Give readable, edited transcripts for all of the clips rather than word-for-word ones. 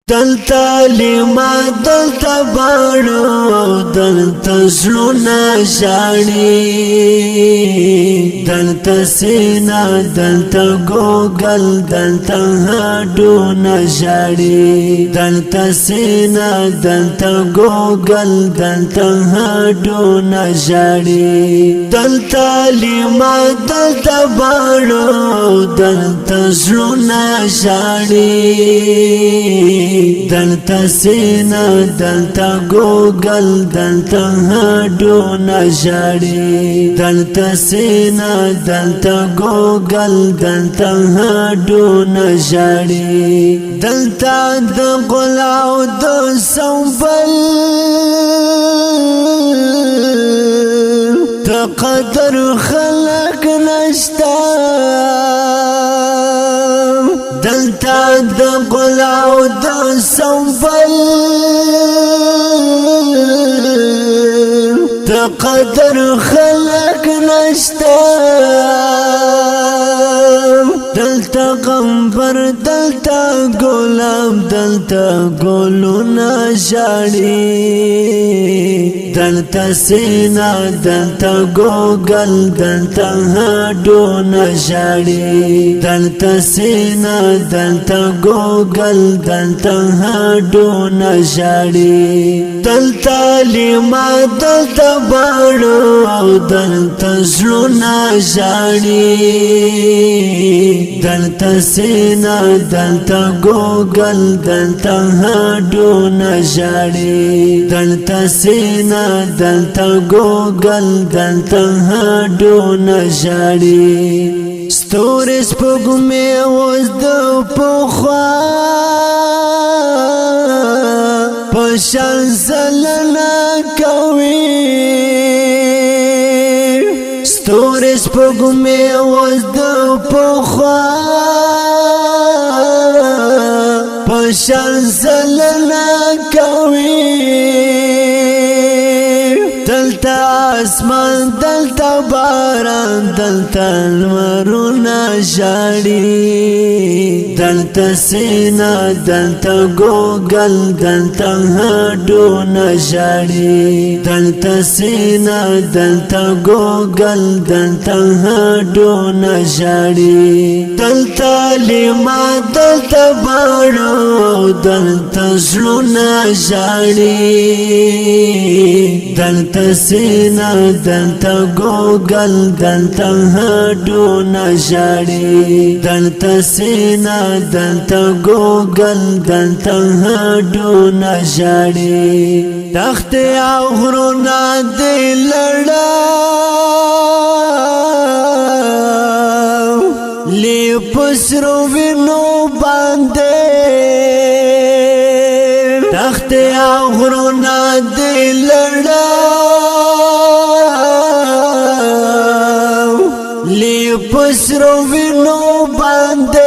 دلتا لما دلتا باڑو دلتا زلونا شاڑی دلتا سینا دلتا گوگل دلتا ہاڈو نشاڑی دلتا سینا دلتا گوگل دلتا ہاڈو نشاڑی دلتا لما دلتا باڑو دلتا زلونا شاڑی دلتا سینا دلتا گوگل دلتا ہاڈو نشاڑی دلتا سینا دلتا گوگل دلتا ہاڈو نشاڑی دلتا د غلاو د سنبل د قدر خلق نشتا دلتا د غلاو د سنبل د قدر خلق نشتا دلتا غمبر دلتا گلاب دلتا گلونا شاڑی دلتا سینا دلتا گوگل دلتا ہاڈو نشاڑی دلتا سینا دلتا گوگل دلتا ہاڈو نشاڑی دلتا لما دلتا باڑو دلتا زلونا شاڑی دلتا سینا دلتا گوگل دلتا ہاڈو نشاڑی دلتا سینا دلتا گوگل دلتا ہاڈو نشاڑی ستوري سپوږمۍ اوس د پخوا په شان زلنا کوي ستوري سپوږمۍ اوس د پخوا په شان زلنا کوي دلتا اسمان دلتا باران دلتا لمرونا شاڑی دلتا سینا دلتا گوگل دلتا ہاڈو نشاڑی دلتا سینا دلتا گوگل دلتا ہاڈو نشاڑی دلتا لما دلتا باڑو دلتا زلونا شاڑی دلتا سینا دلتا گوگل دلتا ہاڈو نشاڑی دلتا سینا دلتا گوگل دلتا ہاڈو نشاڑی تخت او غرونا دی لڑا لی پسرو وینو باندے تخت او غرونا دی لڑا لی پسرو وینو باندے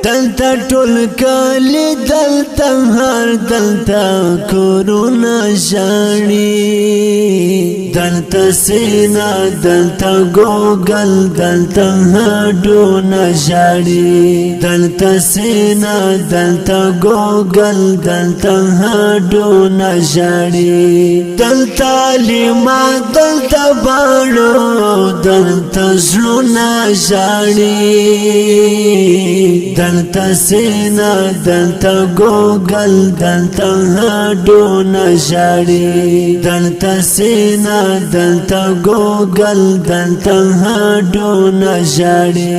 دلتا ټول کلی دلتا هر دلتا کورونا شاڑی دلتا سینا دلتا گوگل دلتا ہاڈو نشاڑی دلتا سینا دلتا گوگل دلتا ہاڈو نشاڑی دلتا لما دلتا باڑو دلتا زلونا شاڑی دلتا سینا دلتا گوگل دلتا ہاڈو نشاڑی دلتا سینا دلتا گوگل دلتا ہاڈو نشاڑی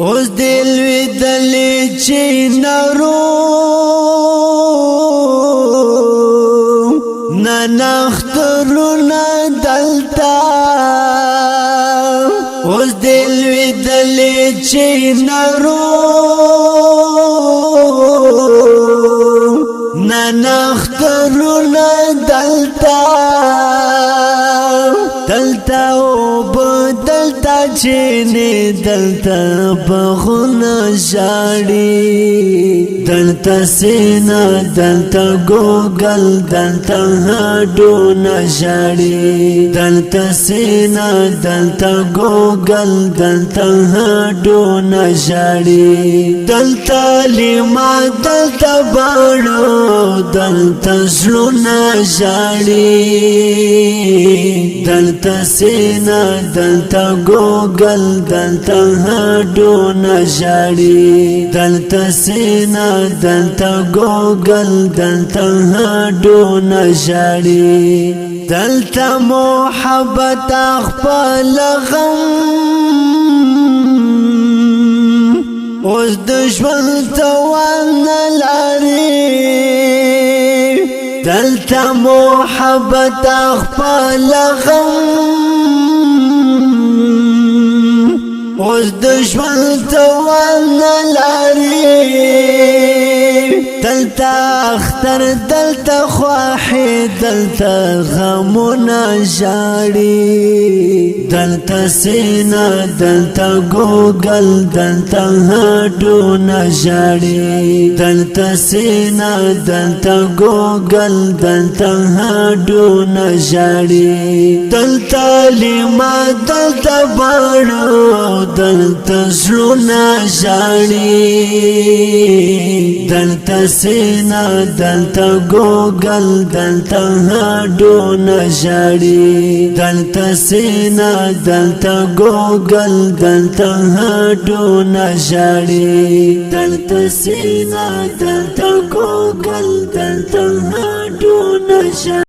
اوس دل وی دلی چی نارو نخترنا دلتا اوس دل وی دلی چی نارو نخترنا دلتا دلتا او بدلتا چینی دلتا بغنا جاڑی دلتا سینا دلتا گوگل دلتا ہاڈونا جاڑی دلتا سینا دلتا گوگل دلتا ہاڈونا جاڑی دلتا لیما دلتا باڑو دلتا زلونا جاڑی دلتا سینا دلتا گوگل دلتا ہاڈونا جاڑی دلتا سینا دلتا گوگل دلتا ہاڈونا جاڑی دلتا محبت اخپل غم اوس دشمن توان لاری دلتا محبت اخپل غم اوس دشمن توان لاری دلتا اختر دلتا خواحی دلتا غمونا جاڑی دلتا سینا دلتا گوگل دلتا ہاڈونا جاڑی دلتا سینا دلتا گوگل دلتا ہاڈونا جاڑی دلتا لیما دلتا باڑو دلتا زلونا جاڑی دلتا سینا دلتا گوگل دلتا ہاڈونا جاڑی دلتا سینا دلتا گوگل دلتا ہاڈونا جاڑی دلتا سینا دلتا گوگل دلتا ہاڈونا جاڑی